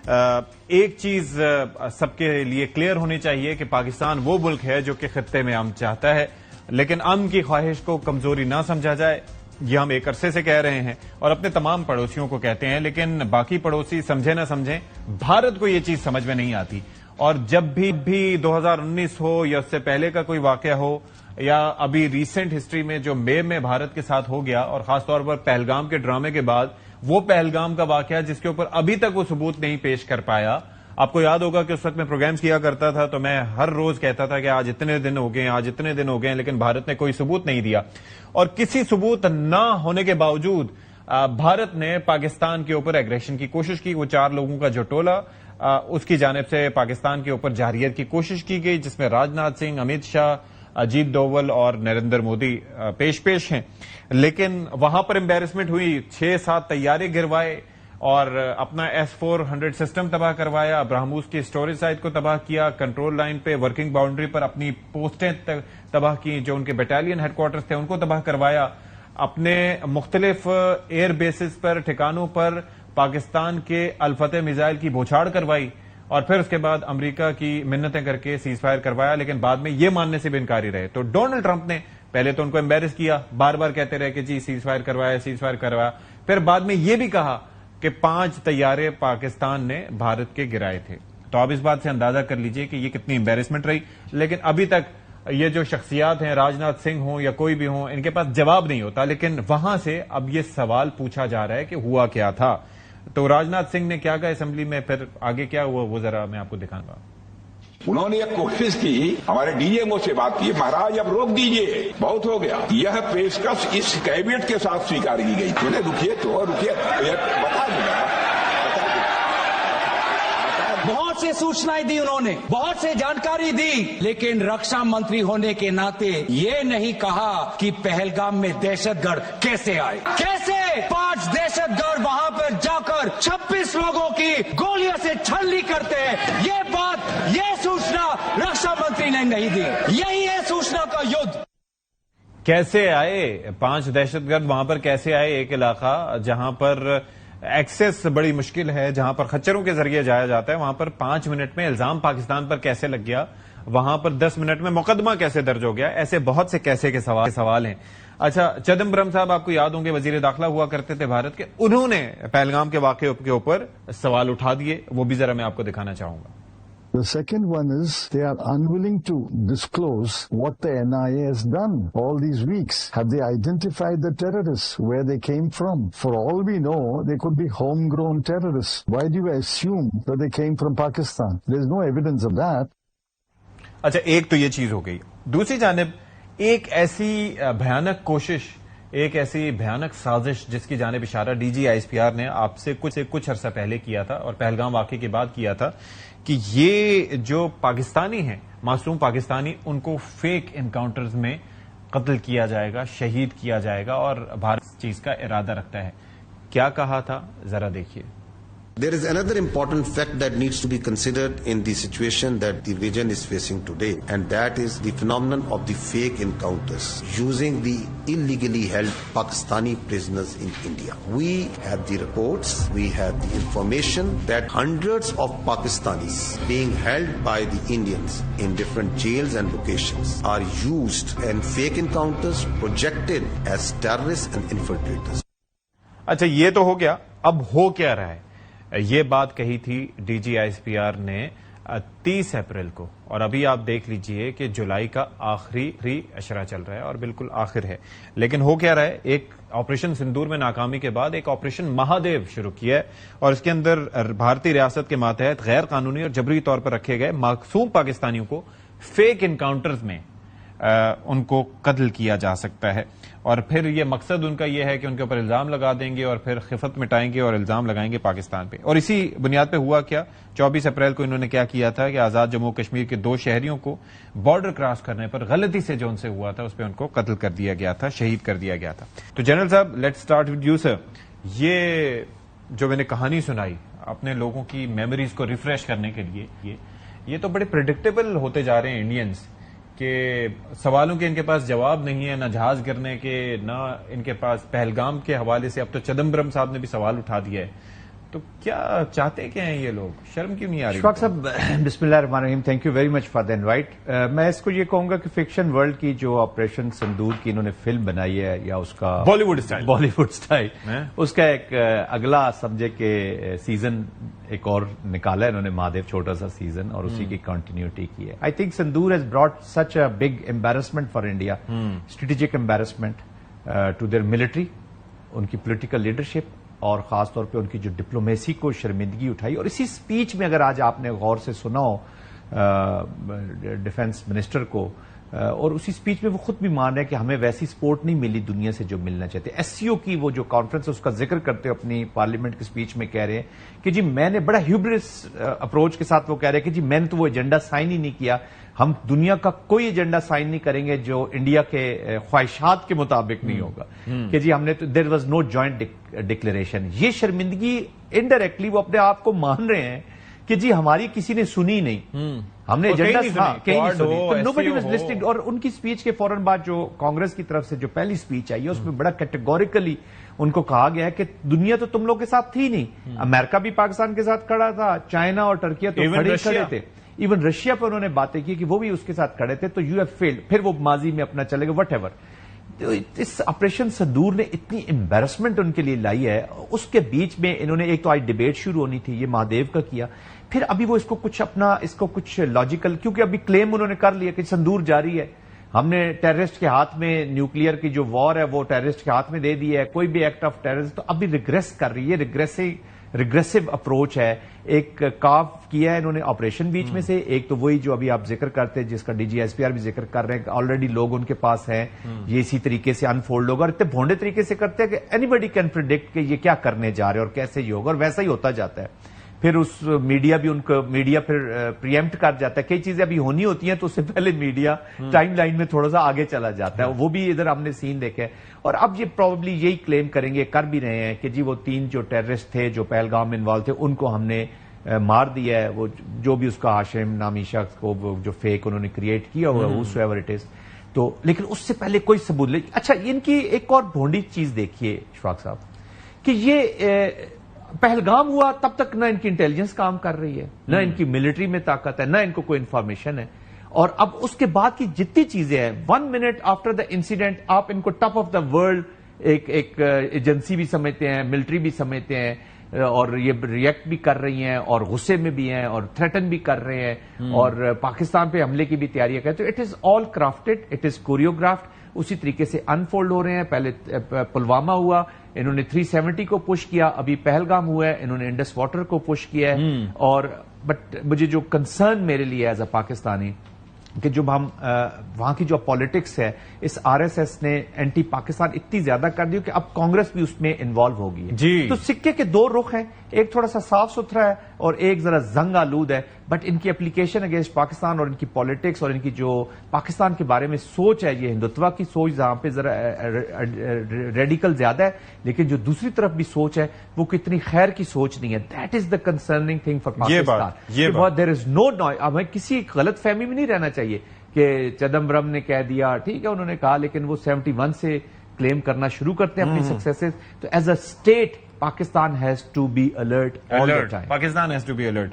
ایک چیز سب کے لیے کلیئر ہونی چاہیے کہ پاکستان وہ ملک ہے جو کہ خطے میں امن چاہتا ہے، لیکن امن کی خواہش کو کمزوری نہ سمجھا جائے، یہ ہم ایک عرصے سے کہہ رہے ہیں اور اپنے تمام پڑوسیوں کو کہتے ہیں، لیکن باقی پڑوسی سمجھے نہ سمجھیں، بھارت کو یہ چیز سمجھ میں نہیں آتی۔ اور جب بھی 2019 ہو یا اس سے پہلے کا کوئی واقعہ ہو یا ابھی ریسنٹ ہسٹری میں جو مے میں بھارت کے ساتھ ہو گیا، اور خاص طور پر پہلگام کے ڈرامے کے بعد وہ پہلگام کا واقعہ جس کے اوپر ابھی تک وہ ثبوت نہیں پیش کر پایا۔ آپ کو یاد ہوگا کہ اس وقت میں پروگرامز کیا کرتا تھا تو میں ہر روز کہتا تھا کہ آج اتنے دن ہو گئے، آج اتنے دن ہو گئے، لیکن بھارت نے کوئی ثبوت نہیں دیا، اور کسی ثبوت نہ ہونے کے باوجود بھارت نے پاکستان کے اوپر ایگریشن کی کوشش کی۔ وہ 4 لوگوں کا جو ٹولہ اس کی جانب سے پاکستان کے اوپر جارحیت کی کوشش کی گئی، جس میں راجناتھ سنگھ، امت شاہ، اجیت ڈوول اور نریندر مودی پیش ہیں، لیکن وہاں پر امبیرسمنٹ ہوئی، 6-7 طیارے گروائے اور اپنا S-400 سسٹم تباہ کروایا، برہموس کی اسٹوریج سائٹ کو تباہ کیا، کنٹرول لائن پہ ورکنگ باؤنڈری پر اپنی پوسٹیں تباہ کی، جو ان کے بٹالین ہیڈ کوارٹرز تھے ان کو تباہ کروایا، اپنے مختلف ایئر بیسز پر ٹھکانوں پر پاکستان کے الفتح میزائل کی بوچھاڑ کروائی، اور پھر اس کے بعد امریکہ کی منتیں کر کے سیز فائر کروایا، لیکن بعد میں یہ ماننے سے بھی انکاری رہے۔ تو ڈونلڈ ٹرمپ نے پہلے تو ان کو امبیرس کیا، بار بار کہتے رہے کہ جی سیز فائر کروایا، پھر بعد میں یہ بھی کہا کہ 5 طیارے پاکستان نے بھارت کے گرائے تھے۔ تو آپ اس بات سے اندازہ کر لیجئے کہ یہ کتنی امبیرسمنٹ رہی، لیکن ابھی تک یہ جو شخصیات ہیں، راجناتھ سنگھ ہوں یا کوئی بھی ہوں، ان کے پاس جواب نہیں ہوتا، لیکن وہاں سے اب یہ سوال پوچھا جا رہا ہے کہ ہوا کیا تھا۔ تو راجناتھ سنگھ نے کیا کہا اسمبلی میں، پھر آگے کیا ہوا وہ ذرا میں آپ کو دکھاؤں گا۔ انہوں نے ایک کوشش کی، ہمارے ڈی ایم او سے بات کی، مہاراج اب روک دیجئے، بہت ہو گیا۔ یہ پیشکش اس کیبنٹ کے ساتھ سویکار کی گئی۔ انہیں رکیے بتا دیا، بہت سے سوچنائیں دی انہوں نے، بہت سے جانکاری دی، لیکن رکشا منتری ہونے کے ناطے یہ نہیں کہا کہ پہلگام میں دہشت گرد کیسے آئے، کیسے 5 دہشت گرد وہاں پر جا کر 26 لوگوں کی گولیاں سے چھلنی کرتے ہیں۔ یہ سوچنا رکشا منتری نے نہیں دی، یہی ہے سوچنا کا یدھ۔ کیسے آئے 5 دہشت گرد وہاں پر، کیسے آئے ایک علاقہ جہاں پر ایکسس بڑی مشکل ہے، جہاں پر خچروں کے ذریعے جایا جاتا ہے، وہاں پر 5 منٹ میں الزام پاکستان پر کیسے لگ گیا، وہاں پر 10 منٹ میں مقدمہ کیسے درج ہو گیا، ایسے بہت سے کیسے کے سوال ہیں۔ اچھا، چدمبرم صاحب آپ کو یاد ہوں گے وزیر داخلہ ہوا کرتے تھے بھارت کے، انہوں نے پہلگام کے واقعے کے اوپر سوال اٹھا دیے، وہ بھی ذرا میں آپ کو دکھانا چاہوں گا۔ The second one is they are unwilling to disclose what the NIA has done all these weeks. Have they identified the terrorists, where they came from? For all we know, they could be homegrown terrorists. Why do you assume that they came from Pakistan? There's no evidence of that. اچھا، ایک تو یہ چیز ہو گئی۔ دوسری جانب ایک ایسی بھیانک کوشش، ایک ایسی بھیانک سازش جس کی جانب اشارہ D G I S P R نے آپ سے کچھ عرصہ پہلے کیا تھا اور پہلگام واقعے کے بعد کیا تھا، کہ یہ جو پاکستانی ہیں، معصوم پاکستانی، ان کو فیک انکاؤنٹرز میں قتل کیا جائے گا، شہید کیا جائے گا، اور بھارت اس چیز کا ارادہ رکھتا ہے۔ کیا کہا تھا ذرا دیکھیے۔ There is another important fact that needs to be considered in the situation that the region is facing today, and that is the phenomenon of the fake encounters using the illegally held Pakistani prisoners in India. We have the reports, we have the information that hundreds of Pakistanis being held by the Indians in different jails and locations are used in fake encounters projected as terrorists and infiltrators. اچھا، یہ تو ہو گیا، اب ہو کیا رہا ہے؟ یہ بات کہی تھی D G I S P R نے 30 اپریل کو، اور ابھی آپ دیکھ لیجئے کہ جولائی کا آخری اشرہ چل رہا ہے اور بالکل آخر ہے، لیکن ہو کیا رہا ہے؟ ایک آپریشن سندور میں ناکامی کے بعد ایک آپریشن مہادیو شروع کیا ہے، اور اس کے اندر بھارتی ریاست کے ماتحت غیر قانونی اور جبری طور پر رکھے گئے معصوم پاکستانیوں کو فیک انکاؤنٹرز میں ان کو قتل کیا جا سکتا ہے، اور پھر یہ مقصد ان کا یہ ہے کہ ان کے اوپر الزام لگا دیں گے اور پھر خفت مٹائیں گے اور الزام لگائیں گے پاکستان پہ۔ اور اسی بنیاد پہ ہوا کیا، 24 اپریل کو انہوں نے کیا کیا تھا کہ آزاد جموں کشمیر کے 2 شہریوں کو بارڈر کراس کرنے پر غلطی سے جو ان سے ہوا تھا اس پہ ان کو قتل کر دیا گیا تھا، شہید کر دیا گیا تھا۔ تو جنرل صاحب، let's start with you sir. یہ جو میں نے کہانی سنائی اپنے لوگوں کی میموریز کو ریفریش کرنے کے لیے، یہ تو بڑے پریڈکٹیبل ہوتے جا رہے ہیں انڈینز، کہ سوالوں کے ان کے پاس جواب نہیں ہے، نہ جہاز گرنے کے، نہ ان کے پاس پہلگام کے حوالے سے۔ اب تو چدمبرم صاحب نے بھی سوال اٹھا دیا ہے، تو کیا چاہتے کیا ہیں یہ لوگ؟ شرم کیوں نہیں آ رہی؟ اشفاق صاحب، بسم اللہ الرحمن الرحیم، thank you very much for the invite. میں اس کو یہ کہوں گا کہ فکشن ورلڈ کی جو آپریشن سندور کی انہوں نے فلم بنائی ہے، یا اس کا بالی ووڈ اسٹائل اس کا ایک اگلا سمجھے کہ سیزن ایک اور نکالا ہے انہوں نے، مہادیو، چھوٹا سا سیزن، اور اسی کی کنٹینیوٹی کی ہے. I think Sindoor has brought such a big embarrassment for India, strategic embarrassment to their military, ان کی پولیٹیکل لیڈرشپ، اور خاص طور پہ ان کی جو ڈپلومیسی کو شرمندگی اٹھائی. اور اسی سپیچ میں اگر آج آپ نے غور سے سنا ہو ڈیفنس منسٹر کو، اور اسی سپیچ میں وہ خود بھی مان رہے ہیں کہ ہمیں ویسی سپورٹ نہیں ملی دنیا سے جو ملنا چاہتے. ایس سی او کی وہ جو کانفرنس اس کا ذکر کرتے ہوئے اپنی پارلیمنٹ کی سپیچ میں کہہ رہے ہیں کہ جی میں نے بڑا ہیوبرس اپروچ کے ساتھ وہ کہہ رہے ہیں کہ جی میں نے تو وہ ایجنڈا سائن ہی نہیں کیا، ہم دنیا کا کوئی ایجنڈا سائن نہیں کریں گے جو انڈیا کے خواہشات کے مطابق نہیں ہوگا، کہ جی ہم نے تو there was no joint declaration. یہ شرمندگی انڈائریکٹلی وہ اپنے آپ کو مان رہے ہیں کہ جی ہماری کسی نے سنی نہیں، ہم نے ایجنڈا کہیں نہیں سنی. Nobody was listing. اور ان کی سپیچ کے فوراً بعد جو کانگریس کی طرف سے جو پہلی سپیچ آئی ہے اس میں بڑا کیٹیگوریکلی ان کو کہا گیا ہے کہ دنیا تو تم لوگ کے ساتھ تھی نہیں، امریکہ بھی پاکستان کے ساتھ کھڑا تھا، چائنا اور ٹرکیہ تو کھڑے تھے، ایون رشیا پہ انہوں نے باتیں کی کہ وہ بھی اس کے ساتھ کھڑے تھے، تو یو ہیو فیلڈ. پھر وہ ماضی میں اپنا چلے گا وٹ ایور. اس آپریشن سندور نے اتنی امبیرسمنٹ ان کے لیے لائی ہے. اس کے بیچ میں انہوں نے ایک تو آج ڈیبیٹ شروع ہونی تھی، یہ مہادیو کا کیا، پھر ابھی وہ اس کو کچھ لاجیکل، کیونکہ ابھی کلیم انہوں نے کر لیا کہ سندور جاری ہے، ہم نے ٹیررسٹ کے ہاتھ میں نیوکلیئر کی جو وار ہے وہ ٹیررسٹ کے ہاتھ میں دے دی ہے، کوئی بھی ایکٹ آف ٹیررزم. تو ابھی ریگریس کر رہی ہے، ریگریسو اپروچ ہے. ایک کاف کیا ہے انہوں نے آپریشن بیچ میں سے، ایک تو وہی جو ابھی آپ ذکر کرتے ہیں جس کا D G S P R بھی ذکر کر رہے ہیں کہ آلریڈی لوگ ان کے پاس ہیں، یہ اسی طریقے سے انفولڈ ہوگا، اور اتنے بھونڈے طریقے سے کرتے ہیں کہ اینی بڈی کین پریڈکٹ کہ یہ کیا کرنے جا رہے ہیں اور کیسے یہ ہوگا، اور ویسا ہی ہوتا جاتا ہے. پھر اس میڈیا بھی ان کو پھر پریمپٹ کر جاتا ہے. کئی چیزیں ابھی ہونی ہوتی ہیں تو اس سے پہلے میڈیا ٹائم لائن میں تھوڑا سا آگے چلا جاتا ہے. وہ بھی ادھر ہم نے سین دیکھے. اور اب یہ پروبیبلی یہی کلیم کریں گے، کر بھی رہے ہیں کہ جی وہ 3 جو ٹیررسٹ تھے جو پہلگام میں انوالو تھے ان کو ہم نے مار دیا ہے. وہ جو بھی اس کا ہاشم نامی شخص کو جو فیک انہوں نے کریٹ کیا ہوا ہو ایور اٹ از. تو لیکن اس سے پہلے کوئی ثبوت نہیں. اچھا ان کی ایک اور بھونڈی چیز دیکھیے اشفاق صاحب کہ یہ پہلگام ہوا تب تک نہ ان کی انٹیلیجنس کام کر رہی ہے، نہ ان کی ملٹری میں طاقت ہے، نہ ان کو کوئی انفارمیشن ہے. اور اب اس کے بعد کی جتنی چیزیں ہیں 1 منٹ آفٹر دا انسیڈنٹ آپ ان کو ٹاپ آف دا ورلڈ ایک ایجنسی بھی سمجھتے ہیں، ملٹری بھی سمجھتے ہیں، اور یہ ریئیکٹ بھی کر رہی ہیں اور غصے میں بھی ہیں اور تھریٹن بھی کر رہے ہیں اور پاکستان پہ حملے کی بھی تیاریاں کرتے. It is all crafted, it is choreographed. اسی طریقے سے انفولڈ ہو رہے ہیں. پہلے پلوامہ ہوا، انہوں نے 370 کو پش کیا، ابھی پہلگام ہوا ہے، انہوں نے انڈس واٹر کو پش کیا ہے. اور بٹ مجھے جو کنسرن میرے لیے ایز اے پاکستانی کہ جب ہم وہاں کی جو پالیٹکس ہے، اس آر ایس ایس نے اینٹی پاکستان اتنی زیادہ کر دی کہ اب کانگریس بھی اس میں انوالو ہو گئی ہے. جی. تو سکے کے 2 رخ ہیں، ایک تھوڑا سا صاف ستھرا ہے اور ایک ذرا زنگ آلود ہے. بٹ ان کی اپلیکیشن اگینسٹ پاکستان اور ان کی پالیٹکس اور ان کی جو پاکستان کے بارے میں سوچ ہے، یہ ہندوتوا کی سوچ جہاں پہ ذرا ریڈیکل زیادہ ہے، لیکن جو دوسری طرف بھی سوچ ہے وہ کتنی خیر کی سوچ نہیں ہے. That is the concerning thing for Pakistan. There is no, ہمیں کسی غلط فہمی میں نہیں رہنا چاہیے کہ چدمبرم نے کہہ دیا، ٹھیک ہے انہوں نے کہا، لیکن وہ 71 سے کلیم کرنا شروع کرتے ہیں اپنی سکسیسز. تو as a state Pakistan has to be alert. Pakistan has to be alert.